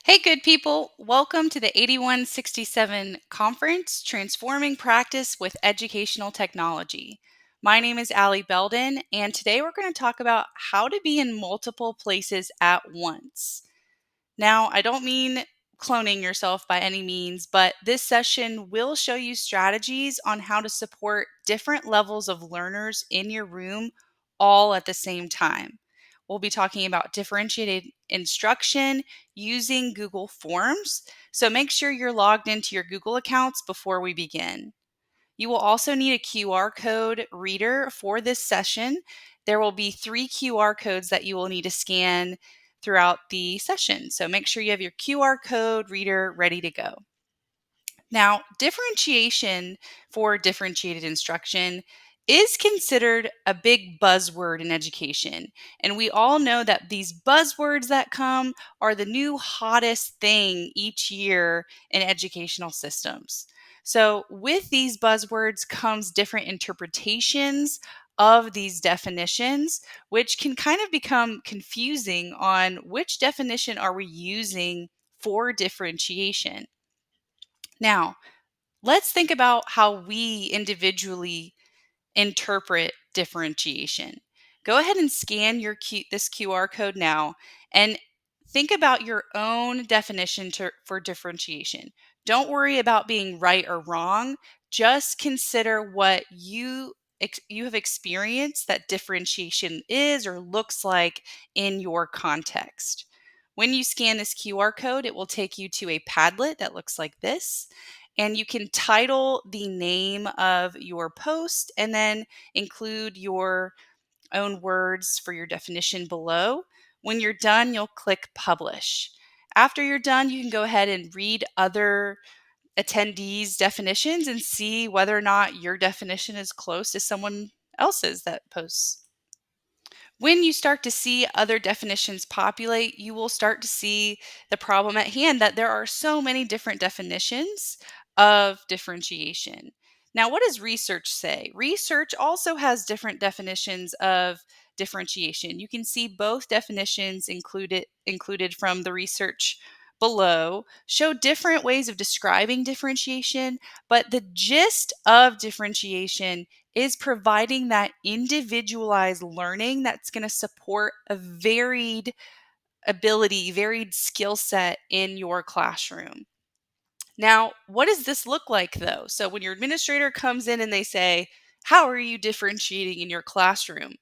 Hey, good people. Welcome to the 8167 Conference, Transforming Practice with Educational Technology. My name is Allie Belden, and today we're going to talk about how to be in multiple places at once. Now, I don't mean cloning yourself by any means, but this session will show you strategies on how to support different levels of learners in your room all at the same time. We'll be talking about differentiated instruction using Google Forms. So make sure you're logged into your Google accounts before we begin. You will also need a QR code reader for this session. There will be 3 QR codes that you will need to scan throughout the session. So make sure you have your QR code reader ready to go. Now, differentiation for differentiated instruction is considered a big buzzword in education. And we all know that these buzzwords that come are the new hottest thing each year in educational systems. So, with these buzzwords comes different interpretations of these definitions, which can kind of become confusing on which definition are we using for differentiation. Now, let's think about how we individually interpret differentiation. Go ahead and scan this QR code now and think about your own definition for differentiation. Don't worry about being right or wrong. Just consider what you have experienced that differentiation is or looks like in your context. When you scan this QR code, it will take you to a Padlet that looks like this. And you can title the name of your post and then include your own words for your definition below. When you're done, you'll click publish. After you're done, you can go ahead and read other attendees' definitions and see whether or not your definition is close to someone else's that posts. When you start to see other definitions populate, you will start to see the problem at hand that there are so many different definitions of differentiation. Now, what does research say? Research also has different definitions of differentiation. You can see both definitions included from the research below show different ways of describing differentiation, but the gist of differentiation is providing that individualized learning that's going to support a varied ability, varied skill set in your classroom. Now, what does this look like though? So, when your administrator comes in and they say, how are you differentiating in your classroom?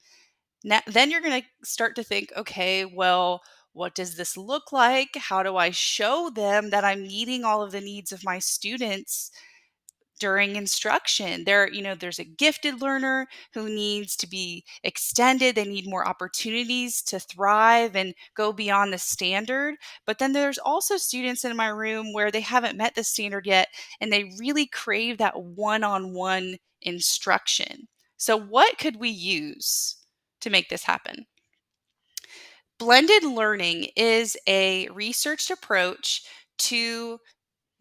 Now, then you're going to start to think, okay, well, what does this look like? How do I show them that I'm meeting all of the needs of my students during instruction? There's a gifted learner who needs to be extended. They need more opportunities to thrive and go beyond the standard. But then there's also students in my room where they haven't met the standard yet and they really crave that one-on-one instruction. So what could we use to make this happen? Blended learning is a researched approach to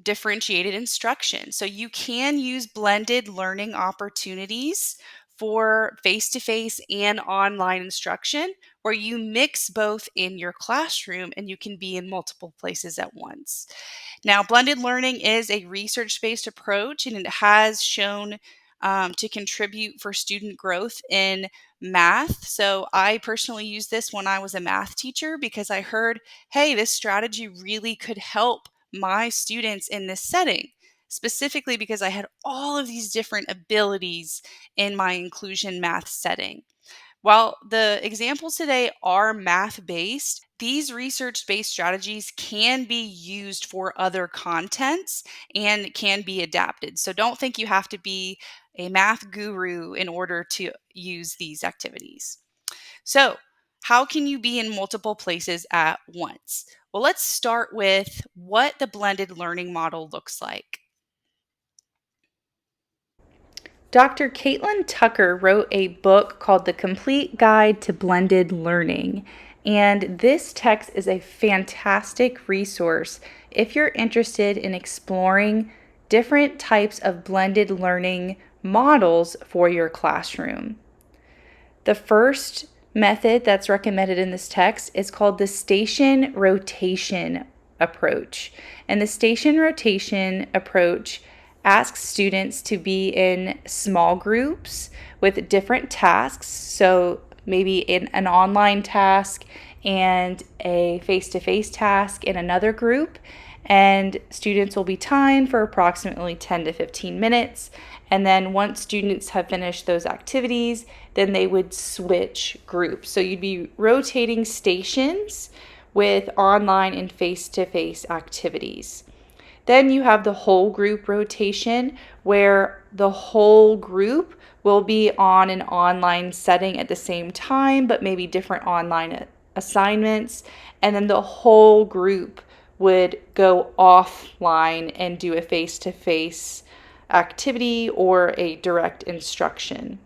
differentiated instruction. So you can use blended learning opportunities for face to face and online instruction, where you mix both in your classroom and you can be in multiple places at once. Now, blended learning is a research based approach and it has shown to contribute for student growth in math. So, I personally used this when I was a math teacher because I heard, hey, this strategy really could help my students in this setting, specifically because I had all of these different abilities in my inclusion math setting. While the examples today are math based, these research based strategies can be used for other contents and can be adapted. So don't think you have to be a math guru in order to use these activities. So, how can you be in multiple places at once? Well, let's start with what the blended learning model looks like. Dr. Caitlin Tucker wrote a book called The Complete Guide to Blended Learning. And this text is a fantastic resource if you're interested in exploring different types of blended learning models for your classroom. The first method that's recommended in this text is called the station rotation approach. And the station rotation approach asks students to be in small groups with different tasks. So maybe in an online task and a face-to-face task in another group. And students will be timed for approximately 10 to 15 minutes. And then once students have finished those activities, then they would switch groups. So you'd be rotating stations with online and face-to-face activities. Then you have the whole group rotation, where the whole group will be on an online setting at the same time, but maybe different online assignments. And then the whole group would go offline and do a face-to-face activity or a direct instruction.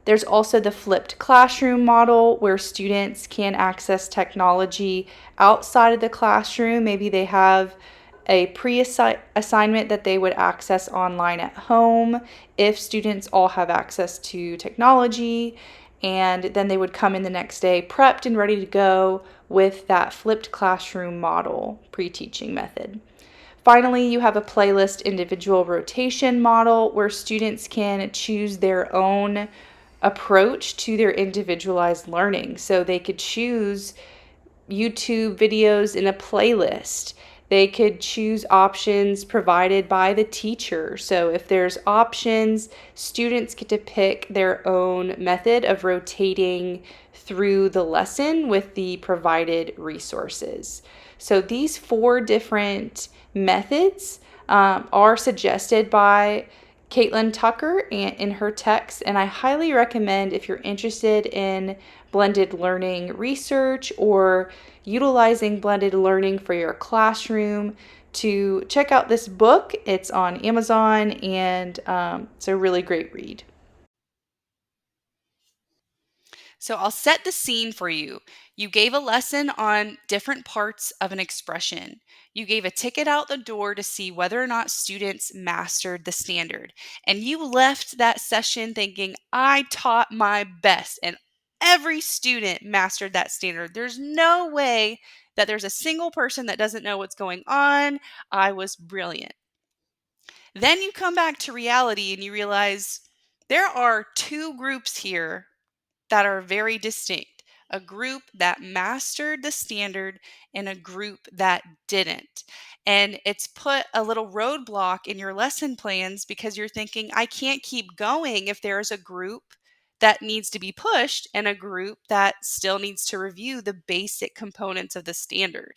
There's also the flipped classroom model where students can access technology outside of the classroom. Maybe they have a assignment that they would access online at home if students all have access to technology, and then they would come in the next day prepped and ready to go with that flipped classroom model pre-teaching method. Finally, you have a playlist individual rotation model where students can choose their own approach to their individualized learning. So they could choose YouTube videos in a playlist. They could choose options provided by the teacher. So if there's options, students get to pick their own method of rotating through the lesson with the provided resources. So these 4 different methods are suggested by Caitlin Tucker in her text, and I highly recommend if you're interested in blended learning research or utilizing blended learning for your classroom to check out this book. It's on Amazon, and it's a really great read. So I'll set the scene for you. You gave a lesson on different parts of an expression. You gave a ticket out the door to see whether or not students mastered the standard. And you left that session thinking, I taught my best and every student mastered that standard. There's no way that there's a single person that doesn't know what's going on. I was brilliant. Then you come back to reality and you realize there are 2 groups here that are very distinct, a group that mastered the standard and a group that didn't. And it's put a little roadblock in your lesson plans because you're thinking, I can't keep going if there's a group that needs to be pushed and a group that still needs to review the basic components of the standard.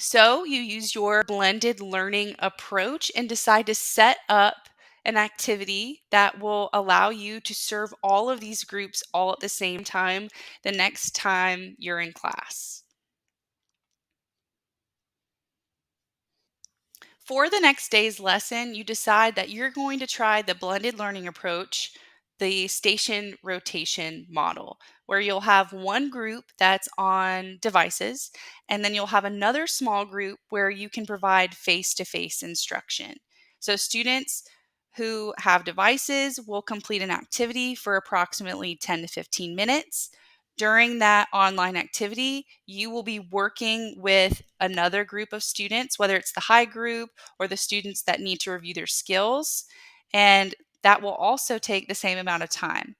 So you use your blended learning approach and decide to set up an activity that will allow you to serve all of these groups all at the same time the next time you're in class. For the next day's lesson, you decide that you're going to try the blended learning approach, the station rotation model, where you'll have one group that's on devices, and then you'll have another small group where you can provide face to face instruction. So, students who have devices will complete an activity for approximately 10 to 15 minutes. During that online activity, you will be working with another group of students, whether it's the high group or the students that need to review their skills. And that will also take the same amount of time.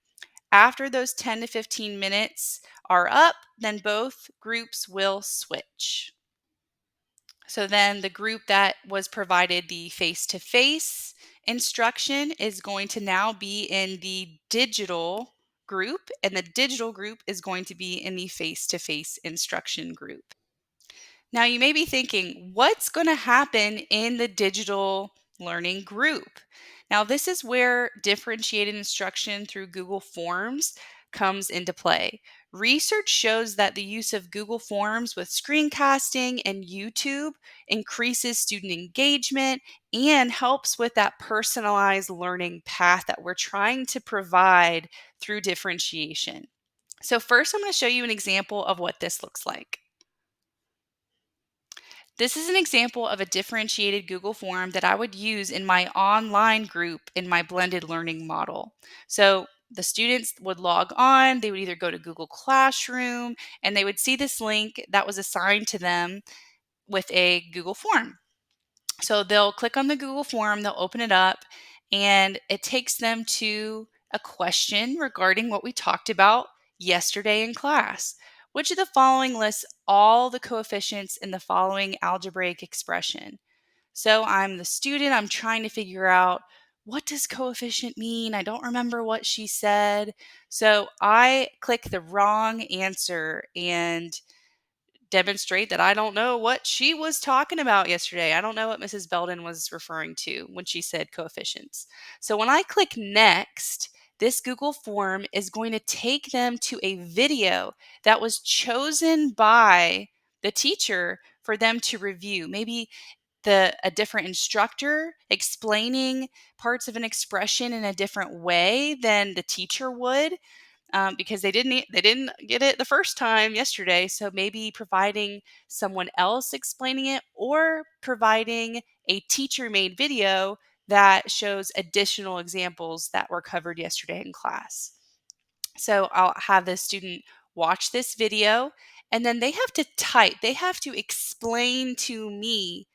After those 10 to 15 minutes are up, then both groups will switch. So then the group that was provided the face to face instruction is going to now be in the digital group, and the digital group is going to be in the face to face instruction group. Now, you may be thinking, what's going to happen in the digital learning group? Now, this is where differentiated instruction through Google Forms comes into play. Research shows that the use of Google Forms with screencasting and YouTube increases student engagement and helps with that personalized learning path that we're trying to provide through differentiation. So, first, I'm going to show you an example of what this looks like. This is an example of a differentiated Google form that I would use in my online group in my blended learning model. So the students would log on, they would either go to Google Classroom and they would see this link that was assigned to them. with a Google form. So they'll click on the Google form, they'll open it up, and it takes them to a question regarding what we talked about yesterday in class. Which of the following lists all the coefficients in the following algebraic expression? So I'm the student, I'm trying to figure out, what does coefficient mean? I don't remember what she said. So I click the wrong answer and demonstrate that I don't know what she was talking about yesterday. I don't know what Mrs. Belden was referring to when she said coefficients. So when I click next, this Google form is going to take them to a video that was chosen by the teacher for them to review. Maybe a different instructor explaining parts of an expression in a different way than the teacher would, because they didn't get it the first time yesterday. So maybe providing someone else explaining it, or providing a teacher made video that shows additional examples that were covered yesterday in class. So I'll have the student watch this video, and then they have to explain to me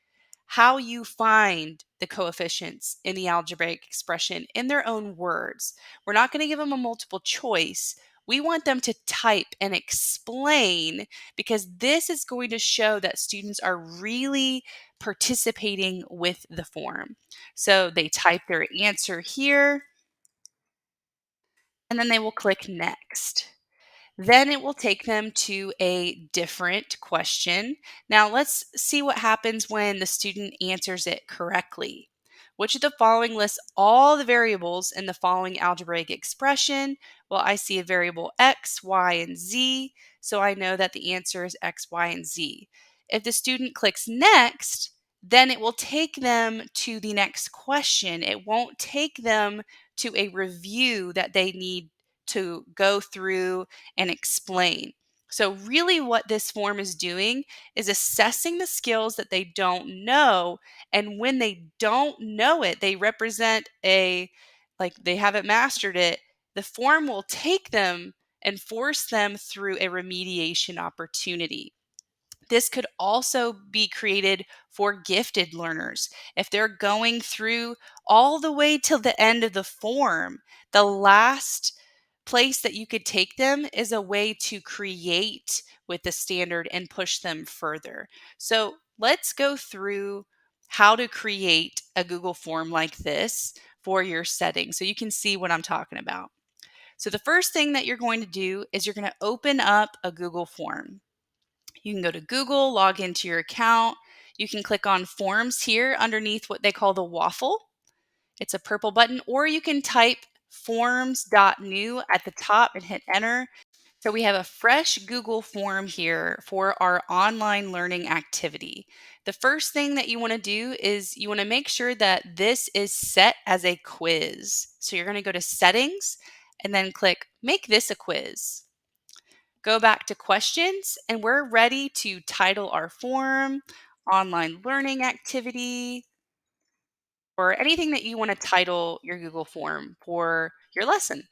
how you find the coefficients in the algebraic expression in their own words. We're not going to give them a multiple choice. We want them to type and explain, because this is going to show that students are really participating with the form. So they type their answer here, and then they will click next. Then it will take them to a different question. Now let's see what happens when the student answers it correctly. Which of the following lists all the variables in the following algebraic expression? Well, I see a variable x, y, and z, so I know that the answer is x, y, and z. If the student clicks next, then it will take them to the next question. It won't take them to a review that they need to go through and explain. So, really, what this form is doing is assessing the skills that they don't know. And when they don't know it, they represent like they haven't mastered it. The form will take them and force them through a remediation opportunity. This could also be created for gifted learners. If they're going through all the way till the end of the form, the last place that you could take them is a way to create with the standard and push them further. So let's go through how to create a Google form like this for your setting so you can see what I'm talking about. So the first thing that you're going to do is you're going to open up a Google form. You can go to Google, log into your account. You can click on Forms here underneath what they call the waffle. It's a purple button, or you can type forms.new at the top and hit enter. So we have a fresh Google form here for our online learning activity. The first thing that you want to do is you want to make sure that this is set as a quiz. So you're going to go to settings and then click make this a quiz. Go back to questions, and we're ready to title our form, online learning activity, or anything that you want to title your Google form for your lesson.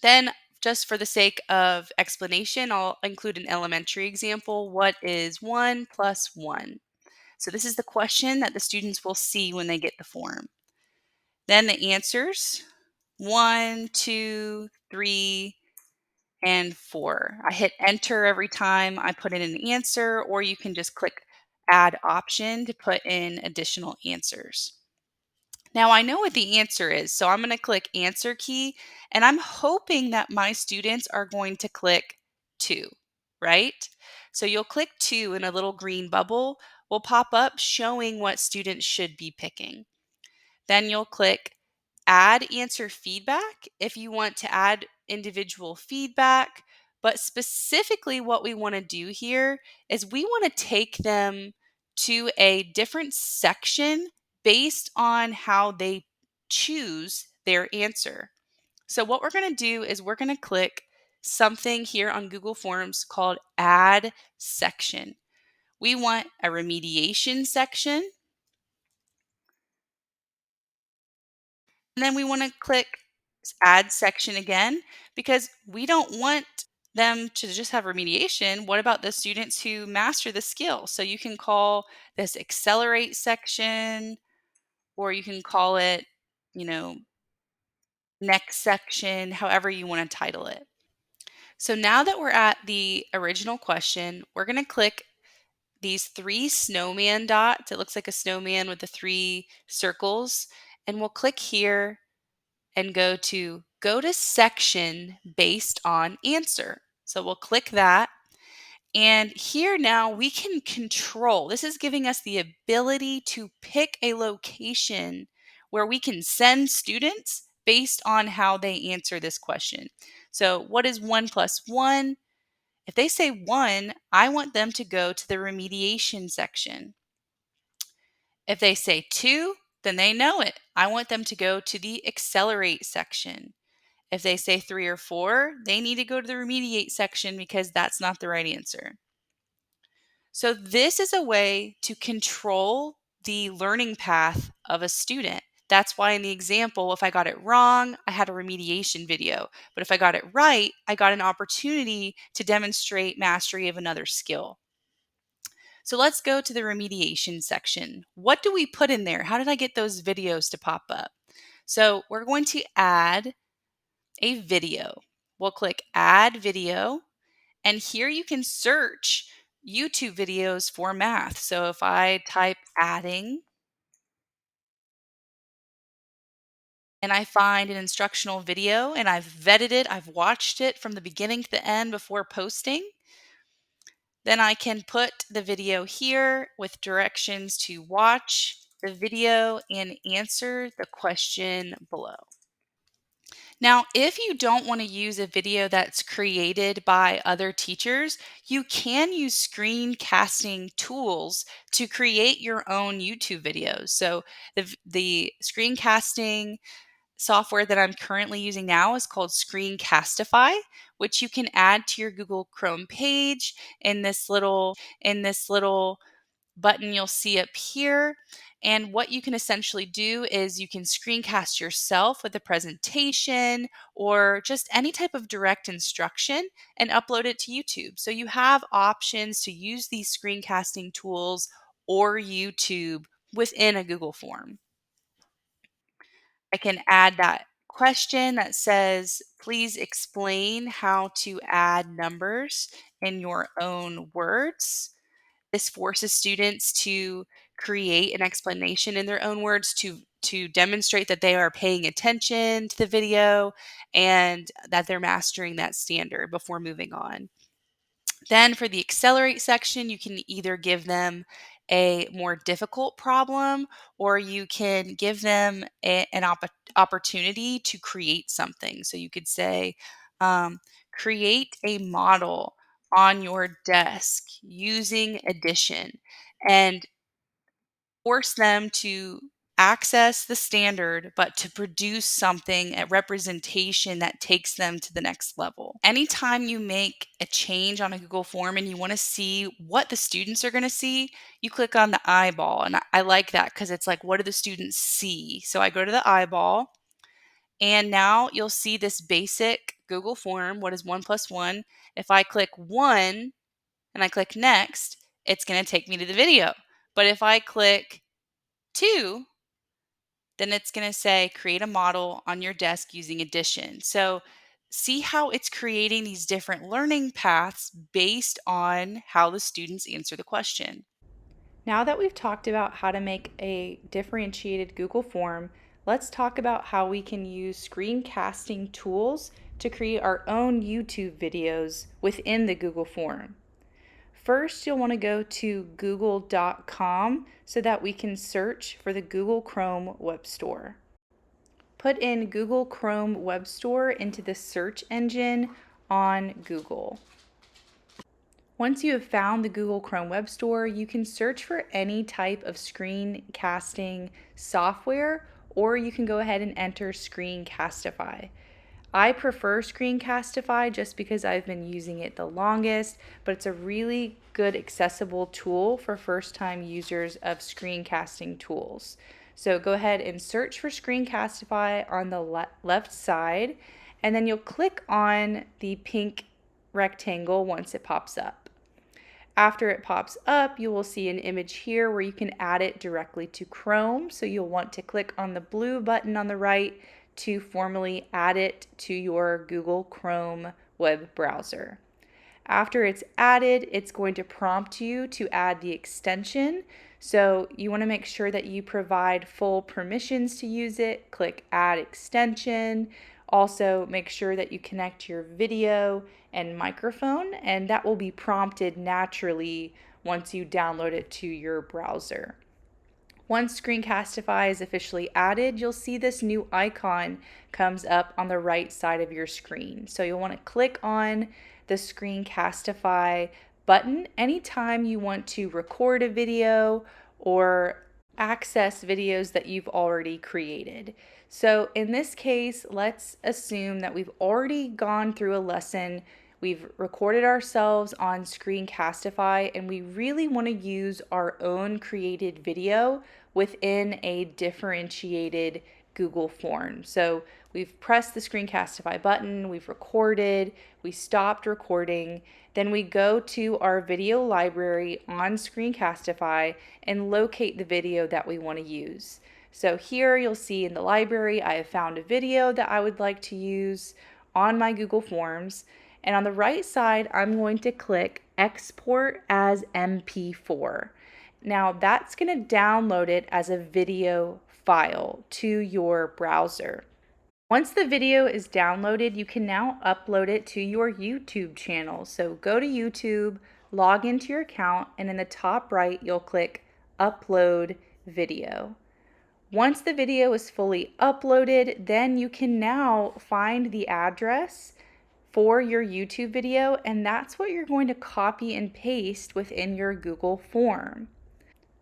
Then, just for the sake of explanation, I'll include an elementary example. What is 1 plus 1? So this is the question that the students will see when they get the form. Then the answers, 1, 2, 3, and 4. I hit enter every time I put in an answer, or you can just click add option to put in additional answers. Now I know what the answer is, so I'm going to click answer key, and I'm hoping that my students are going to click 2, right? So you'll click 2 and a little green bubble will pop up showing what students should be picking. Then you'll click add answer feedback if you want to add individual feedback. But specifically, what we want to do here is we want to take them to a different section based on how they choose their answer. So, what we're going to do is we're going to click something here on Google Forms called Add Section. We want a remediation section. And then we want to click add section again, because we don't want them to just have remediation, what about the students who master the skill? So you can call this accelerate section, or you can call it, you know, next section, however you want to title it. So now that we're at the original question, we're going to click these three snowman dots. It looks like a snowman with the three circles. And we'll click here and go to section based on answer. So we'll click that. And here now we can control. This is giving us the ability to pick a location where we can send students based on how they answer this question. So what is 1 plus 1? If they say 1, I want them to go to the remediation section. If they say 2, then they know it. I want them to go to the accelerate section. If they say 3 or 4, they need to go to the remediate section because that's not the right answer. So this is a way to control the learning path of a student. That's why in the example, if I got it wrong, I had a remediation video. But if I got it right, I got an opportunity to demonstrate mastery of another skill. So let's go to the remediation section. What do we put in there? How did I get those videos to pop up? So we're going to add a video. We'll click add video, and here you can search YouTube videos for math. So if I type adding and I find an instructional video and I've vetted it, I've watched it from the beginning to the end before posting, then I can put the video here with directions to watch the video and answer the question below. Now, if you don't want to use a video that's created by other teachers, you can use screencasting tools to create your own YouTube videos. So the screencasting software that I'm currently using now is called Screencastify, which you can add to your Google Chrome page in this little button you'll see up here. And what you can essentially do is you can screencast yourself with a presentation or just any type of direct instruction and upload it to YouTube. So you have options to use these screencasting tools or YouTube within a Google form. I can add that question that says, please explain how to add numbers in your own words. This forces students to create an explanation in their own words to demonstrate that they are paying attention to the video and that they're mastering that standard before moving on. Then for the accelerate section, you can either give them a more difficult problem or you can give them an opportunity to create something. So you could say, create a model on your desk using addition and force them to access the standard, but to produce something, a representation that takes them to the next level. Anytime you make a change on a Google form and you want to see what the students are going to see, you click on the eyeball. And I like that because it's like, what do the students see? So I go to the eyeball, and now you'll see this basic Google form. What is 1 plus 1? If I click 1 and I click next, it's going to take me to the video. But if I click 2, then it's going to say create a model on your desk using addition. So see how it's creating these different learning paths based on how the students answer the question. Now that we've talked about how to make a differentiated Google form, let's talk about how we can use screencasting tools to create our own YouTube videos within the Google form. First, you'll want to go to google.com so that we can search for the Google Chrome Web Store. Put in Google Chrome Web Store into the search engine on Google. Once you have found the Google Chrome Web Store, you can search for any type of screencasting software, or you can go ahead and enter Screencastify. I prefer Screencastify just because I've been using it the longest, but it's a really good accessible tool for first-time users of screencasting tools. So go ahead and search for Screencastify on the left side, and then you'll click on the pink rectangle once it pops up. After it pops up, you will see an image here where you can add it directly to Chrome. So you'll want to click on the blue button on the right to formally add it to your Google Chrome web browser. After it's added, it's going to prompt you to add the extension. So you want to make sure that you provide full permissions to use it. Click Add Extension. Also, make sure that you connect your video and microphone, and that will be prompted naturally once you download it to your browser. Once Screencastify is officially added, you'll see this new icon comes up on the right side of your screen. So you'll want to click on the Screencastify button anytime you want to record a video or access videos that you've already created. So in this case, let's assume that we've already gone through a lesson. We've recorded ourselves on Screencastify, and we really want to use our own created video within a differentiated Google form. So we've pressed the Screencastify button, we've recorded, we stopped recording, then we go to our video library on Screencastify and locate the video that we want to use. So here you'll see in the library, I have found a video that I would like to use on my Google Forms. And on the right side, I'm going to click Export as MP4. Now that's going to download it as a video file to your browser. Once the video is downloaded, you can now upload it to your YouTube channel. So go to YouTube, log into your account, and in the top right, you'll click Upload Video. Once the video is fully uploaded, then you can now find the address for your YouTube video, and that's what you're going to copy and paste within your Google form.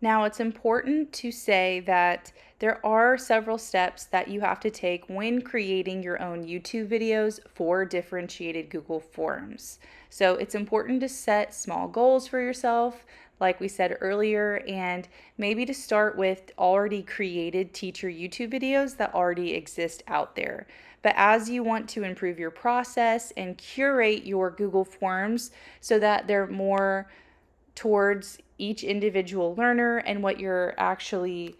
Now, it's important to say that there are several steps that you have to take when creating your own YouTube videos for differentiated Google Forms. So it's important to set small goals for yourself, like we said earlier, and maybe to start with already created teacher YouTube videos that already exist out there. But as you want to improve your process and curate your Google Forms so that they're more towards each individual learner and what you're actually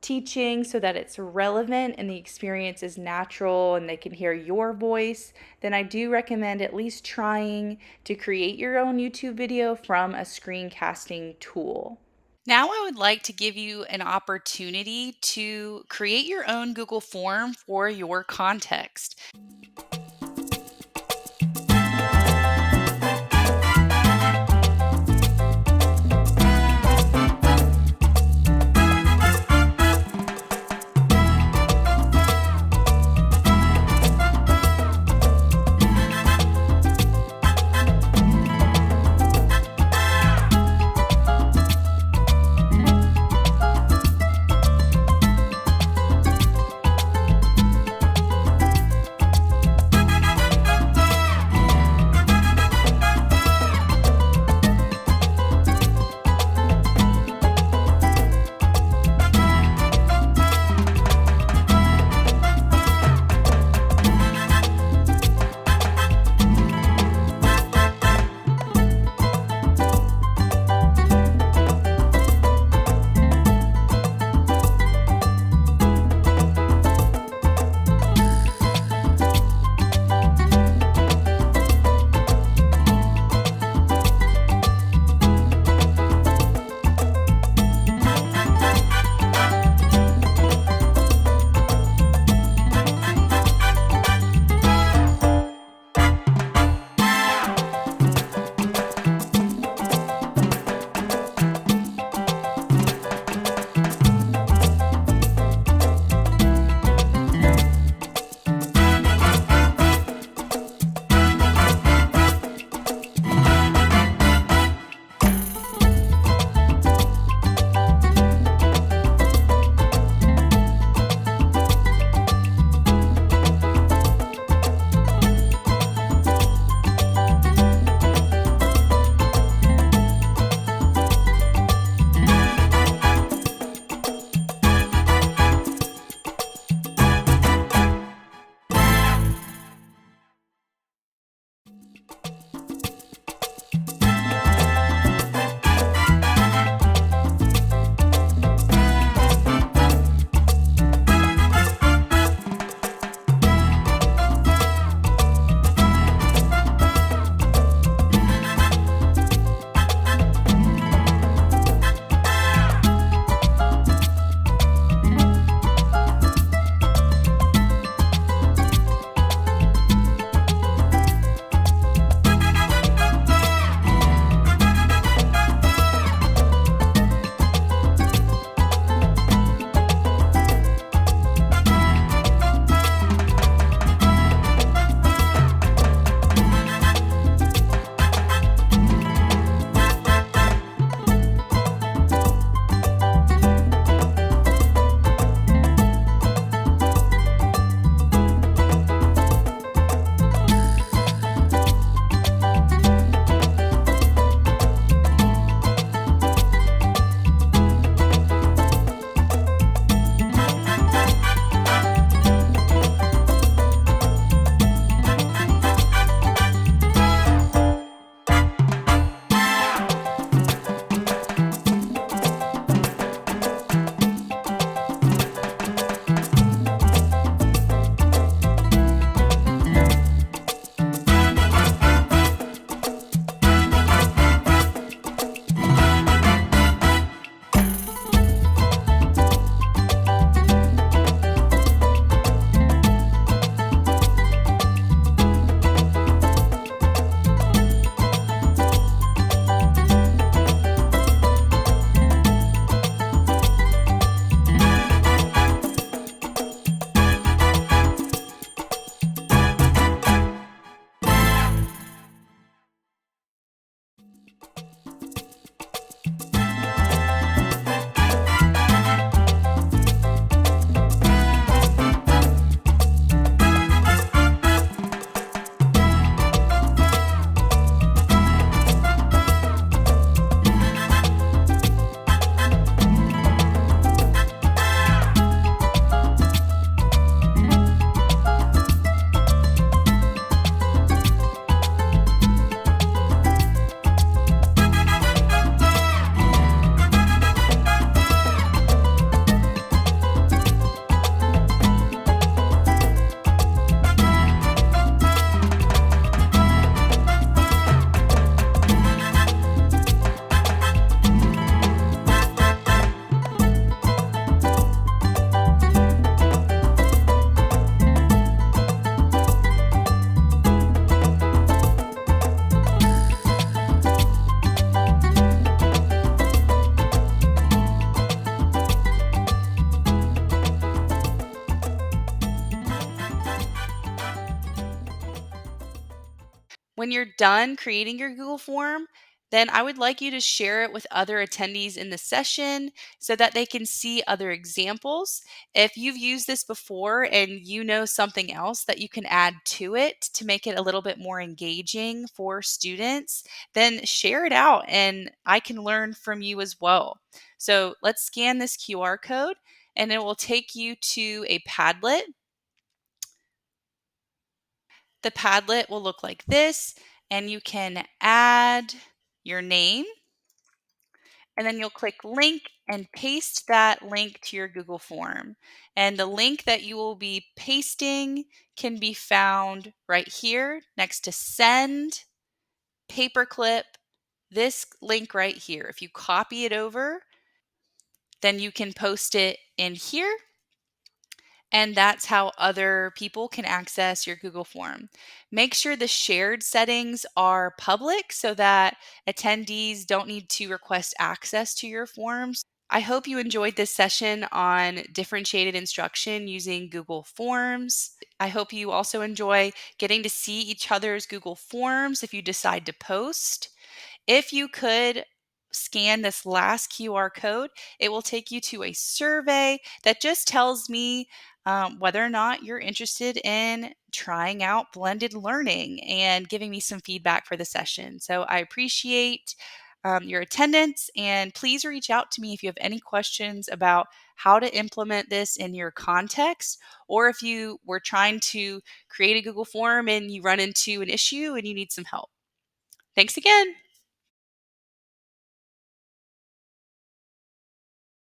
teaching so that it's relevant and the experience is natural and they can hear your voice, then I do recommend at least trying to create your own YouTube video from a screencasting tool. Now I would like to give you an opportunity to create your own Google form for your context. When you're done creating your Google form, then I would like you to share it with other attendees in the session so that they can see other examples. If you've used this before and you know something else that you can add to it to make it a little bit more engaging for students, then share it out and I can learn from you as well. So let's scan this QR code and it will take you to a Padlet. The Padlet will look like this, and you can add your name, and then you'll click link and paste that link to your Google form. And the link that you will be pasting can be found right here next to send, paperclip, this link right here. If you copy it over, then you can post it in here, and that's how other people can access your Google form. Make sure the shared settings are public so that attendees don't need to request access to your forms. I hope you enjoyed this session on differentiated instruction using Google Forms. I hope you also enjoy getting to see each other's Google Forms if you decide to post. If you could scan this last QR code, it will take you to a survey that just tells me whether or not you're interested in trying out blended learning and giving me some feedback for the session. So I appreciate your attendance, and please reach out to me if you have any questions about how to implement this in your context, or if you were trying to create a Google form and you run into an issue and you need some help. Thanks again.